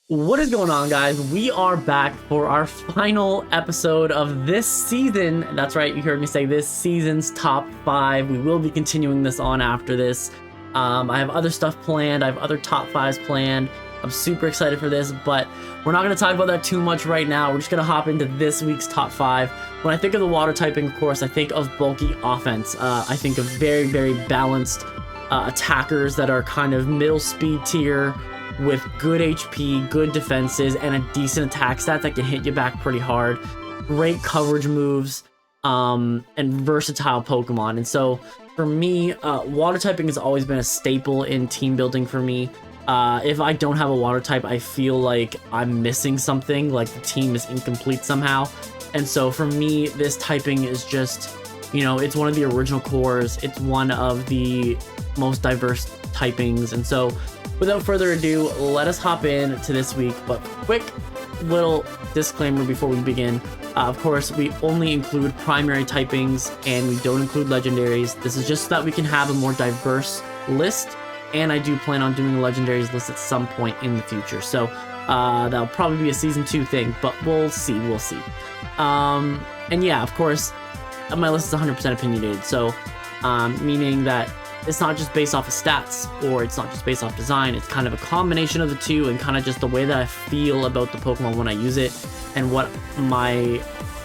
What is going on, guys? We are back for our final episode of this season. That's right, you heard me say this season's top 5. We will be continuing this on after this. I have other stuff planned. I have other top 5s planned. I'm super excited for this, but we're not going to talk about that too much right now. We're just going to hop into this week's top 5. When I think of the water typing, of course, I think of bulky offense. I think of very, very balanced attackers that are kind of middle speed tier, with good HP, good defenses, and a decent attack stat that can hit you back pretty hard. Great coverage moves, and versatile Pokemon. And so for me, water typing has always been a staple in team building for me. If I don't have a water type, I feel like I'm missing something, like the team is incomplete somehow. And so for me, this typing is just, it's one of the original cores. It's one of the most diverse typings. And so without further ado, let us hop in to this week. But quick little disclaimer before we begin. Of course, we only include primary typings and we don't include legendaries. This is just so that we can have a more diverse list. And I do plan on doing a legendaries list at some point in the future. So that'll probably be a season 2 thing, but we'll see. And yeah, of course, my list is 100% opinionated. So meaning that it's not just based off of stats, or it's not just based off design. It's kind of a combination of the two, and kind of just the way that I feel about the Pokemon when I use it, and what my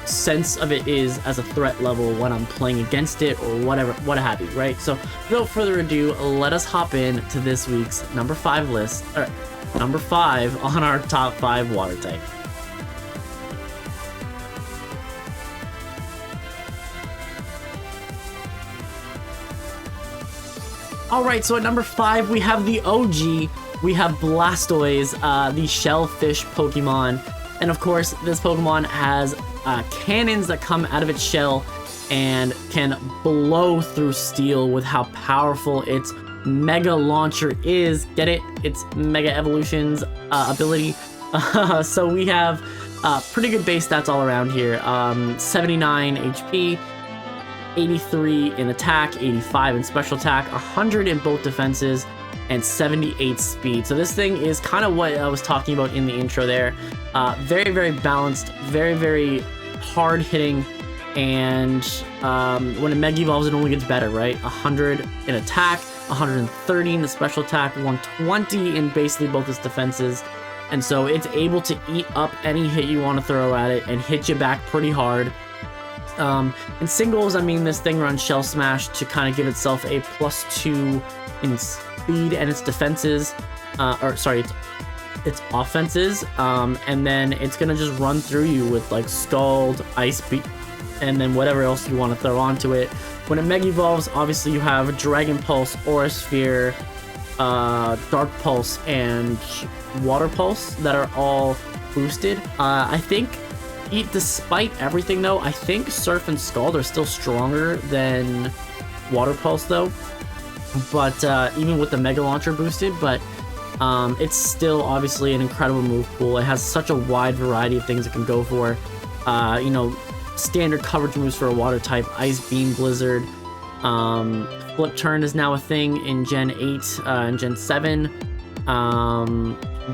sense of it is as a threat level when I'm playing against it, or whatever, what have you, right? So without further ado, let us hop in to this week's number 5 list, or number 5 on our top 5 water type. Alright, so at number 5, we have the OG. We have Blastoise, the shellfish Pokemon. And of course, this Pokemon has cannons that come out of its shell and can blow through steel with how powerful its Mega Launcher is. Get it? Its Mega Evolution's ability. So we have pretty good base stats all around here. 79 HP. 83 in attack, 85 in special attack, 100 in both defenses, and 78 speed. So this thing is kind of what I was talking about in the intro there. Very, very balanced, very, very hard hitting, and when it Mega Evolves, it only gets better, right? 100 in attack, 130 in the special attack, 120 in basically both its defenses. And so it's able to eat up any hit you want to throw at it and hit you back pretty hard. In singles, I mean, this thing runs Shell Smash to kind of give itself a +2 in speed and its defenses, its offenses, and then it's gonna just run through you with like Scald, Ice Beam, and then whatever else you want to throw onto it. When it Mega Evolves, obviously you have Dragon Pulse, Aura Sphere, Dark Pulse, and Water Pulse that are all boosted. I think, despite everything though, I think Surf and Scald are still stronger than Water Pulse though, but even with the Mega Launcher boosted, but it's still obviously an incredible move pool. It has such a wide variety of things it can go for. Standard coverage moves for a water type. Ice Beam, Blizzard, Flip Turn is now a thing in Gen 8 and Gen 7.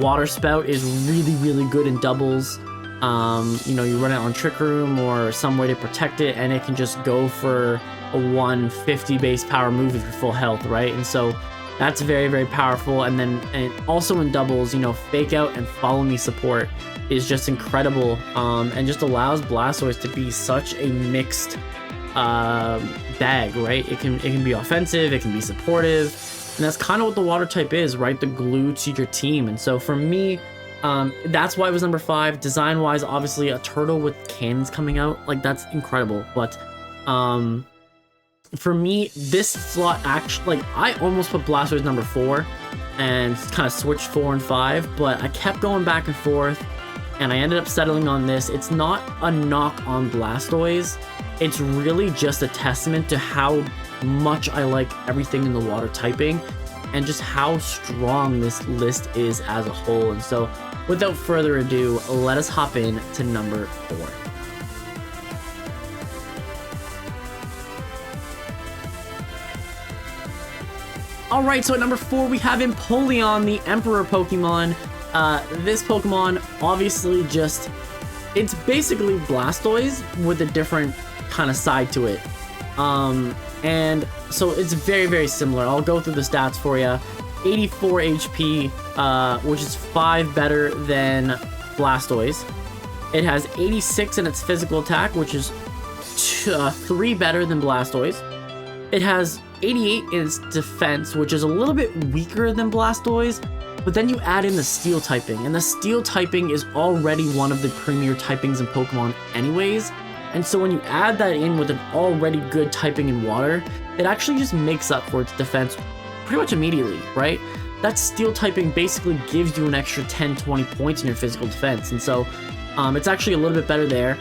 Water Spout is really, really good in doubles. You run it on Trick Room or some way to protect it, and it can just go for a 150 base power move if you're full health, right? And so that's very, very powerful. And then also in doubles, Fake Out and Follow Me support is just incredible, and just allows Blastoise to be such a mixed bag, right? It can be offensive, it can be supportive, and that's kind of what the water type is, right? The glue to your team. And so for me, that's why it was number 5. Design wise, obviously a turtle with cannons coming out, like that's incredible. But for me, this slot actually, like, I almost put Blastoise number 4 and kind of switched 4 and 5, but I kept going back and forth and I ended up settling on this. It's not a knock on Blastoise, it's really just a testament to how much I like everything in the water typing and just how strong this list is as a whole. And so without further ado, let us hop in to number 4. Alright, so at number 4 we have Empoleon, the Emperor Pokemon. this Pokemon obviously just, it's basically Blastoise with a different kind of side to it. And so it's very, very similar. I'll go through the stats for you. 84 HP, which is 5 better than Blastoise. It has 86 in its physical attack, which is 3 better than Blastoise. It has 88 in its defense, which is a little bit weaker than Blastoise, but then you add in the steel typing, and the steel typing is already one of the premier typings in Pokemon anyways, and so when you add that in with an already good typing in water, it actually just makes up for its defense pretty much immediately, right? That steel typing basically gives you an extra 10-20 points in your physical defense, and so it's actually a little bit better there.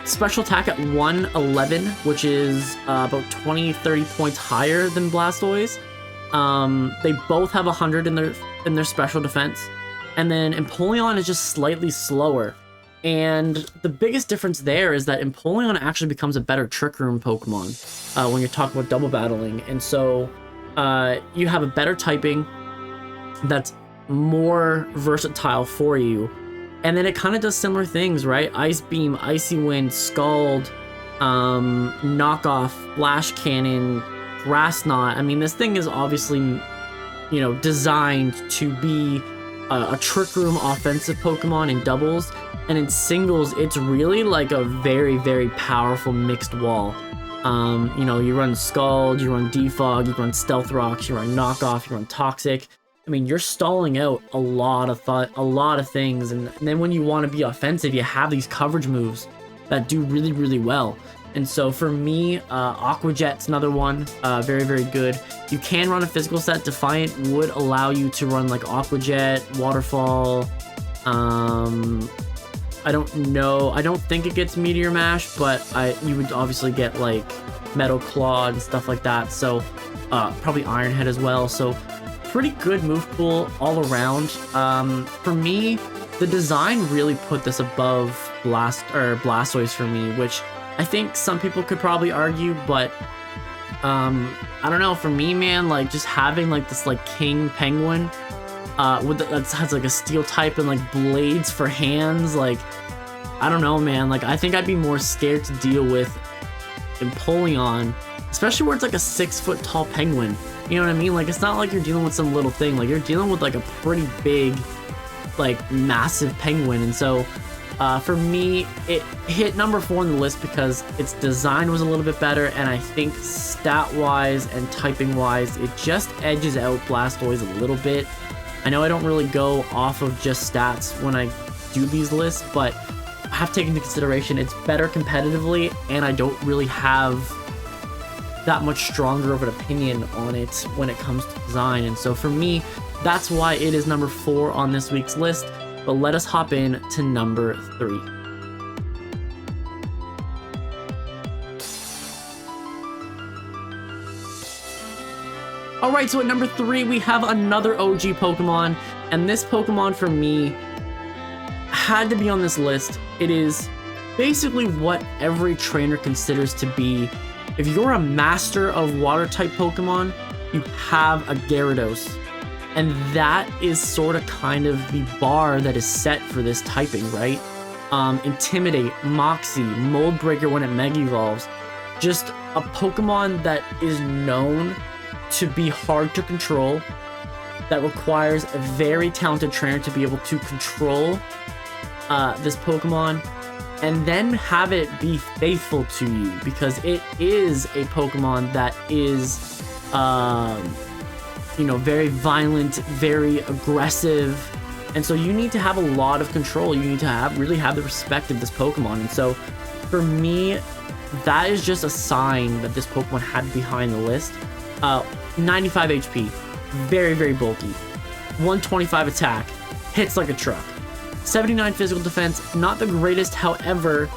Special attack at 111, which is about 20-30 points higher than Blastoise. They both have 100 in their special defense, and then Empoleon is just slightly slower. And the biggest difference there is that Empoleon actually becomes a better Trick Room Pokemon when you're talking about double battling, and so you have a better typing that's more versatile for you. And then it kind of does similar things, right? Ice Beam, Icy Wind, Scald, Knockoff, Flash Cannon, Grass Knot. I mean, this thing is obviously, you know, designed to be a Trick Room offensive Pokemon in doubles. And in singles, it's really like a very, very powerful mixed wall. You know, you run Scald, you run Defog, you run Stealth Rocks, you run Knockoff, you run Toxic. I mean, you're stalling out a lot of things, and then when you want to be offensive, you have these coverage moves that do really, really well. And so for me, Aqua Jet's another one, very, very good. You can run a physical set. Defiant would allow you to run like Aqua Jet, Waterfall. I don't know. I don't think it gets Meteor Mash, but you would obviously get like Metal Claw and stuff like that. So probably Iron Head as well. So pretty good move pool all around. For me, the design really put this above Blastoise for me, which I think some people could probably argue, but I don't know. For me, man, like just having like this like King Penguin that has like a steel type and like blades for hands, like I don't know, man. Like I think I'd be more scared to deal with Empoleon, especially where it's like a 6-foot tall penguin. You know what I mean? Like, it's not like you're dealing with some little thing. Like, you're dealing with, like, a pretty big, like, massive penguin. And so, for me, it hit number 4 on the list because its design was a little bit better. And I think stat-wise and typing-wise, it just edges out Blastoise a little bit. I know I don't really go off of just stats when I do these lists, but I have taken into consideration it's better competitively, and I don't really have that much stronger of an opinion on it when it comes to design. And so for me, that's why it is number 4 on this week's list. But let us hop in to number 3. Alright, so at number 3 we have another OG Pokemon, and this Pokemon for me had to be on this list. It is basically what every trainer considers to be, if you're a master of water-type Pokemon, you have a Gyarados. And that is sort of kind of the bar that is set for this typing, right? Intimidate, Moxie, Mold Breaker when it Mega Evolves. Just a Pokemon that is known to be hard to control, that requires a very talented trainer to be able to control this Pokemon, and then have it be faithful to you, because it is a Pokemon that is, you know, very violent, very aggressive, and so you need to have a lot of control. You need to really have the respect of this Pokemon, and so for me, that is just a sign that this Pokemon had to be high on the list. 95 HP, very, very bulky, 125 attack, hits like a truck. 79 physical defense, not the greatest, however,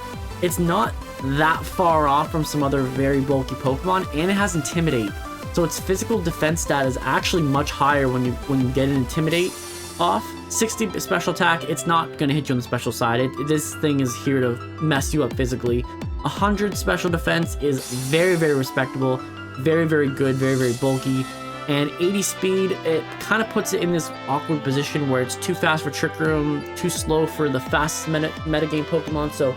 it's not that far off from some other very bulky Pokemon, and it has Intimidate. So its physical defense stat is actually much higher when you get an Intimidate off. 60 special attack, it's not going to hit you on the special side. This thing is here to mess you up physically. 100 special defense is very, very respectable, very, very good, very, very bulky. And 80 speed, it kind of puts it in this awkward position where it's too fast for Trick Room, too slow for the fastest metagame Pokemon. So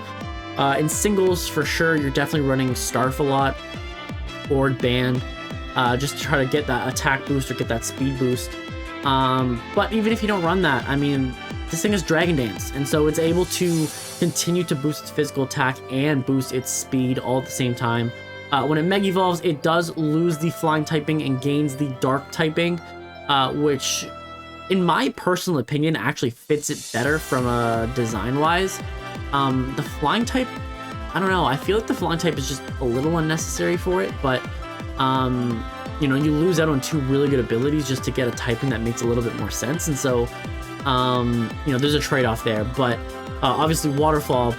in singles, for sure, you're definitely running Starf a lot, or Band, just to try to get that attack boost or get that speed boost. But even if you don't run that, I mean, this thing is Dragon Dance, and so it's able to continue to boost its physical attack and boost its speed all at the same time. When it Mega Evolves, it does lose the Flying typing and gains the Dark typing, which, in my personal opinion, actually fits it better from design-wise. The Flying type, I don't know, I feel like the Flying type is just a little unnecessary for it, but, you know, you lose out on two really good abilities just to get a typing that makes a little bit more sense, and so, you know, there's a trade-off there, but obviously Waterfall,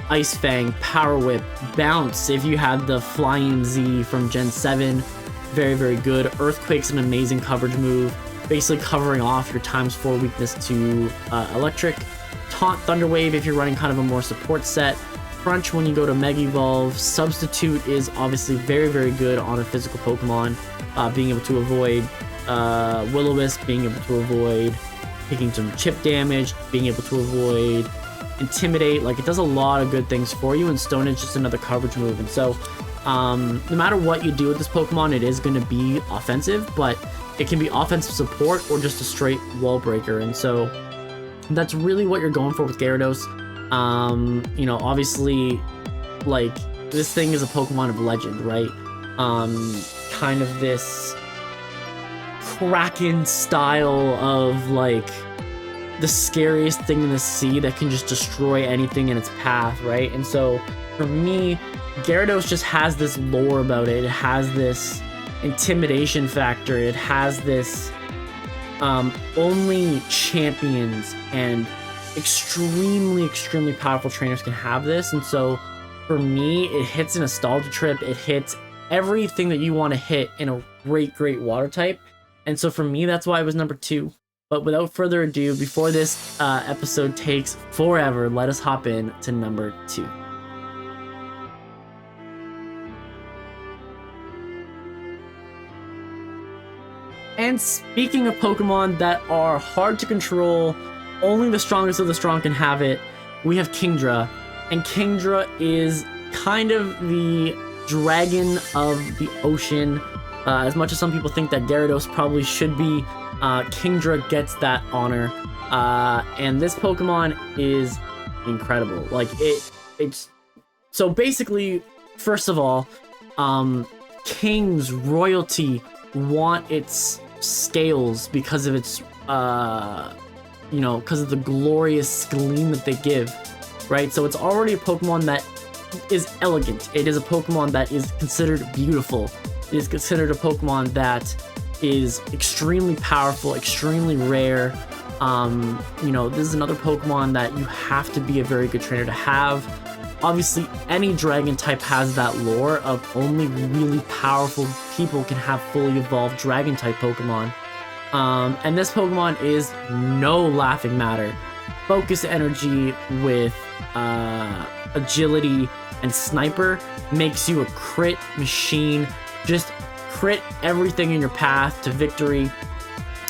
Ice Fang, Power Whip, Bounce, if you had the Flying Z from Gen 7, very, very good. Earthquake's an amazing coverage move, basically covering off your ×4 weakness to Electric. Taunt, Thunder Wave if you're running kind of a more support set. Crunch when you go to Mega Evolve. Substitute is obviously very, very good on a physical Pokemon, being able to avoid Will-O-Wisp, being able to avoid taking some chip damage, being able to avoid Intimidate. Like, it does a lot of good things for you, and Stone is just another coverage move. And so no matter what you do with this Pokemon, it is going to be offensive, but it can be offensive support or just a straight wall breaker. And so that's really what you're going for with Gyarados. You know, obviously, like, this thing is a Pokemon of legend, right? Kind of this Kraken style of, like, the scariest thing in the sea that can just destroy anything in its path, right? And so for me, Gyarados just has this lore about it. It has this intimidation factor. It has this only champions and extremely powerful trainers can have this. And so for me, it hits a nostalgia trip. It hits everything that you want to hit in a great water type. And so for me, that's why it was number 2. But without further ado, before this episode takes forever, let us hop in to number 2. And speaking of Pokemon that are hard to control, only the strongest of the strong can have it, we have Kingdra. And Kingdra is kind of the dragon of the ocean. As much as some people think that Gyarados probably should be, Kingdra gets that honor, and this Pokemon is incredible. Like, it's so basically, first of all, kings, royalty want its scales because of its you know, because of the glorious gleam that they give, right? So it's already a Pokemon that is elegant. It is a Pokemon that is considered beautiful. It is considered a Pokemon that is extremely powerful, extremely rare. You know, this is another Pokemon that you have to be a very good trainer to have. Obviously, any dragon type has that lore of only really powerful people can have fully evolved dragon type Pokemon. And this Pokemon is no laughing matter. Focus energy with agility and sniper makes you a crit machine. Just crit everything in your path to victory.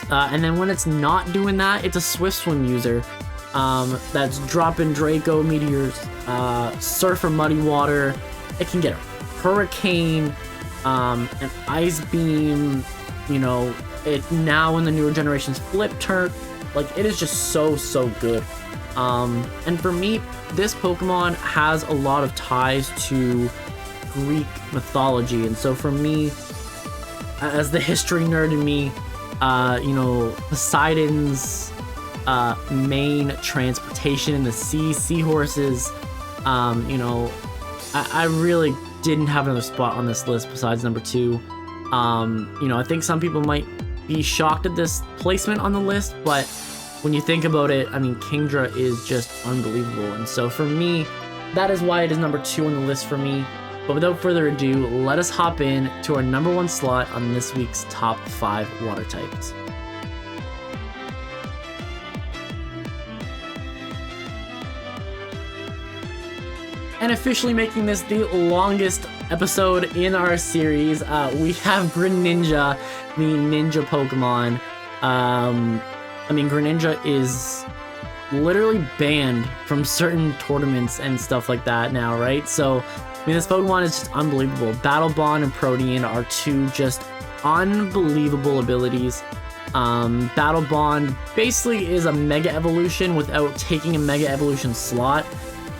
And then when it's not doing that, it's a Swift Swim user that's dropping Draco Meteors, Surf or Muddy Water. It can get a Hurricane, an Ice Beam, you know, it now in the newer generations Flip Turn. Like, it is just so good. And for me, this Pokemon has a lot of ties to Greek mythology, and so for me, as the history nerd in me, you know, Poseidon's main transportation in the sea, seahorses, you know, I really didn't have another spot on this list besides number 2. You know, I think some people might be shocked at this placement on the list, but when you think about it, I mean, Kingdra is just unbelievable, and so for me, that is why it is number 2 on the list for me. But without further ado, let us hop in to our number 1 slot on this week's top 5 water types. And officially making this the longest episode in our series. We have Greninja, the ninja Pokemon. I mean, Greninja is literally banned from certain tournaments and stuff like that now, right? So, I mean, this Pokemon is just unbelievable. Battle Bond and Protean are two just unbelievable abilities. Battle Bond basically is a Mega Evolution without taking a Mega Evolution slot,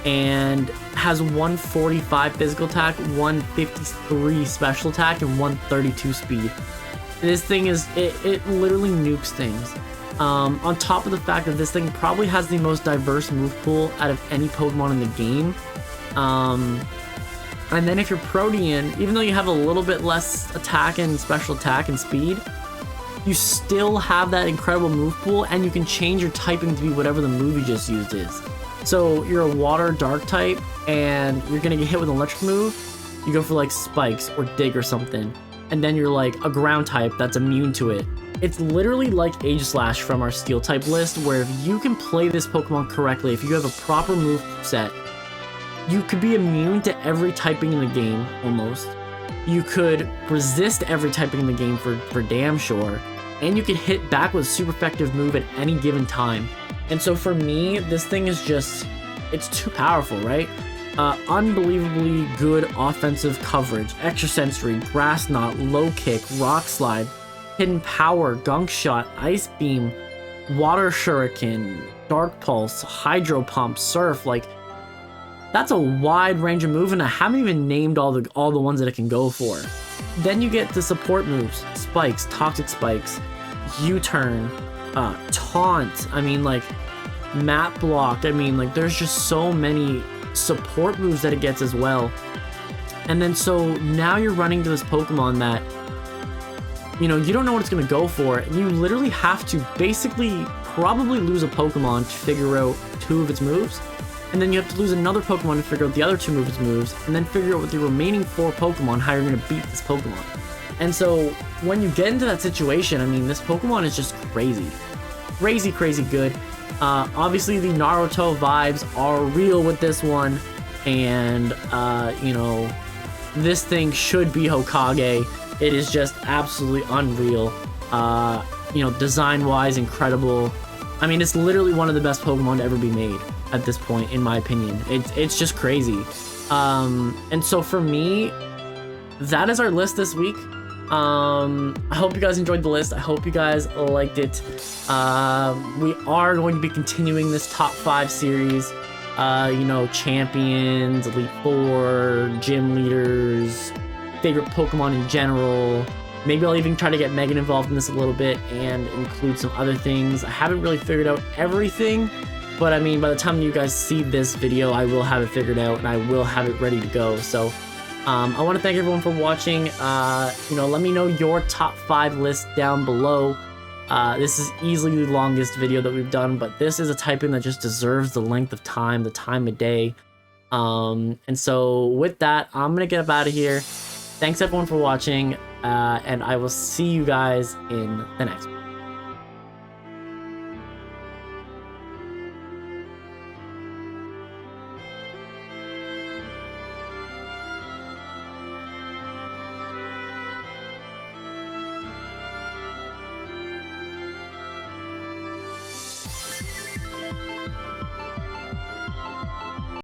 and has 145 physical attack, 153 special attack, and 132 speed. This thing is, it literally nukes things. On top of the fact that this thing probably has the most diverse move pool out of any Pokemon in the game. And then if you're Protean, even though you have a little bit less attack and special attack and speed, you still have that incredible move pool, and you can change your typing to be whatever the move you just used is. So you're a water dark type and you're gonna get hit with an electric move, you go for like spikes or dig or something, and then you're like a ground type that's immune to it. It's literally like Aegislash from our steel type list, where if you can play this Pokemon correctly, if you have a proper move set, you could be immune to every typing in the game almost. You could resist every typing in the game for damn sure, and you could hit back with a super effective move at any given time. And so for me, this thing is just, it's too powerful, right? Unbelievably good offensive coverage, extra sensory, grass knot, low kick, rock slide, hidden power, gunk shot, ice beam, water shuriken, dark pulse, hydro pump, surf. Like, that's a wide range of moves, and I haven't even named all the ones that it can go for. Then you get the support moves, spikes, toxic spikes, U-turn, taunt, I mean, like, map block. I mean, like, there's just so many support moves that it gets as well. And then so now you're running to this Pokemon that, you know, you don't know what it's going to go for, and you literally have to basically probably lose a Pokemon to figure out two of its moves, and then you have to lose another Pokemon to figure out the other two of its moves, and then figure out with the remaining 4 Pokemon how you're going to beat this Pokemon. And so when you get into that situation, I mean, this Pokemon is just crazy. Crazy good. Obviously the Naruto vibes are real with this one, and you know, this thing should be Hokage. It is just absolutely unreal. You know, design wise, incredible. I mean, it's literally one of the best Pokemon to ever be made at this point, in my opinion. It's just crazy. And so for me, that is our list this week. I hope you guys enjoyed the list. I hope you guys liked it. We are going to be continuing this top 5 series. You know, champions, Elite Four, gym leaders, favorite Pokemon in general. Maybe I'll even try to get Megan involved in this a little bit and include some other things. I haven't really figured out everything, but I mean, by the time you guys see this video, I will have it figured out and I will have it ready to go. So I want to thank everyone for watching. You know, let me know your top 5 list down below. This is easily the longest video that we've done, but this is a typing that just deserves the length of time, the time of day. And so with that, I'm gonna get up out of here. Thanks everyone for watching, and I will see you guys in the next one.